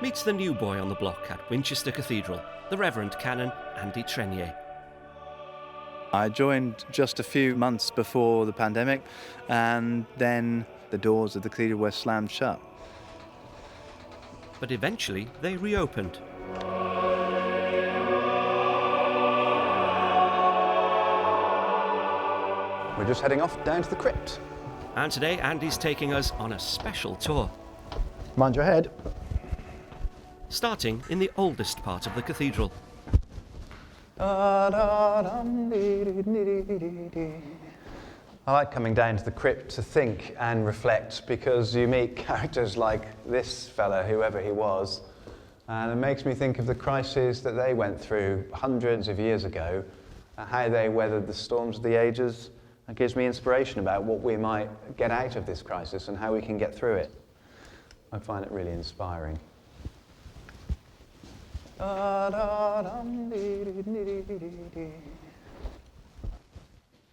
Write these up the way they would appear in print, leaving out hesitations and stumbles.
meets the new boy on the block at Winchester Cathedral, the Reverend Canon Andy Trenier. I joined just a few months before the pandemic, and then the doors of the cathedral were slammed shut. But eventually they reopened. We're just heading off down to the crypt. And today Andy's taking us on a special tour. Mind your head. Starting in the oldest part of the cathedral. I like coming down to the crypt to think and reflect, because you meet characters like this fella, whoever he was, and it makes me think of the crises that they went through hundreds of years ago, and how they weathered the storms of the ages. It gives me inspiration about what we might get out of this crisis and how we can get through it. I find it really inspiring.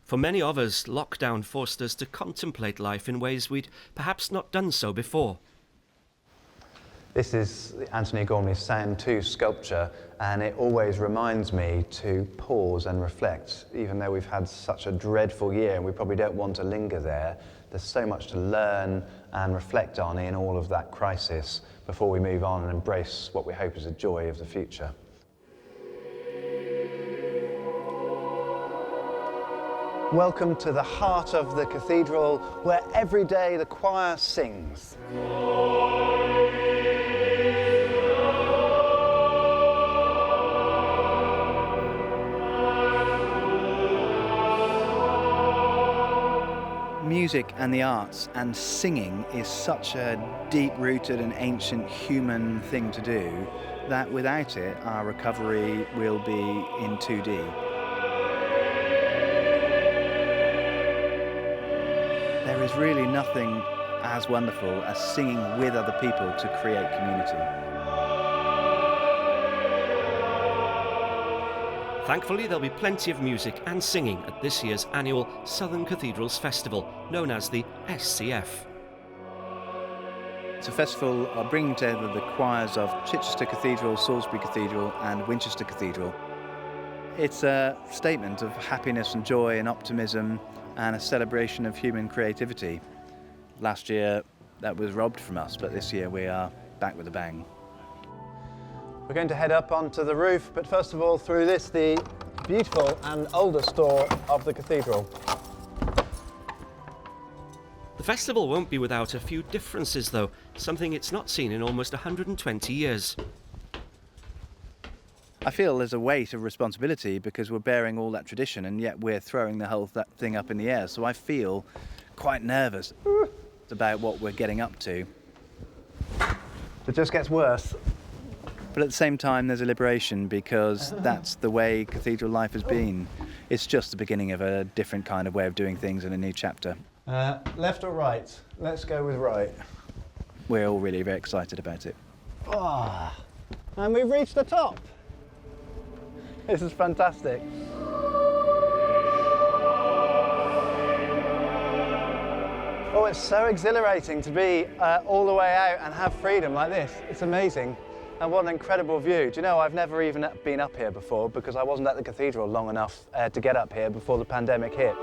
For many of us, lockdown forced us to contemplate life in ways we'd perhaps not done so before. This is Anthony Gormley's Sound 2 sculpture, and it always reminds me to pause and reflect. Even though we've had such a dreadful year and we probably don't want to linger there, there's so much to learn and reflect on in all of that crisis before we move on and embrace what we hope is a joy of the future. Welcome to the heart of the cathedral, where every day the choir sings. Music and the arts and singing is such a deep-rooted and ancient human thing to do that without it, our recovery will be in 2D. There is really nothing as wonderful as singing with other people to create community. Thankfully, there'll be plenty of music and singing at this year's annual Southern Cathedrals Festival, known as the SCF. It's a festival bringing together the choirs of Winchester Cathedral, Salisbury Cathedral and Winchester Cathedral. It's a statement of happiness and joy and optimism and a celebration of human creativity. Last year that was robbed from us, but this year we are back with a bang. We're going to head up onto the roof, but first of all through this, the beautiful and oldest door of the cathedral. The festival won't be without a few differences though, something it's not seen in almost 120 years. I feel there's a weight of responsibility because we're bearing all that tradition and yet we're throwing the whole thing up in the air, so I feel quite nervous about what we're getting up to. It just gets worse. But at the same time, there's a liberation because that's the way cathedral life has been. It's just the beginning of a different kind of way of doing things in a new chapter. Left or right? Let's go with right. We're all really very excited about it. And we've reached the top. This is fantastic. Oh, it's so exhilarating to be all the way out and have freedom like this. It's amazing. And what an incredible view. Do you know, I've never even been up here before because I wasn't at the cathedral long enough to get up here before the pandemic hit.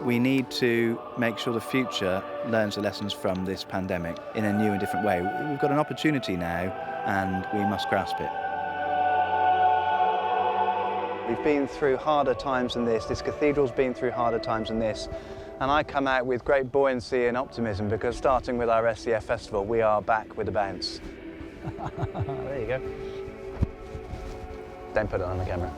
We need to make sure the future learns the lessons from this pandemic in a new and different way. We've got an opportunity now and we must grasp it. We've been through harder times than this cathedral's been through harder times than this, and I come out with great buoyancy and optimism because starting with our SCF festival, we are back with a bounce. There you go. Don't put it on the camera.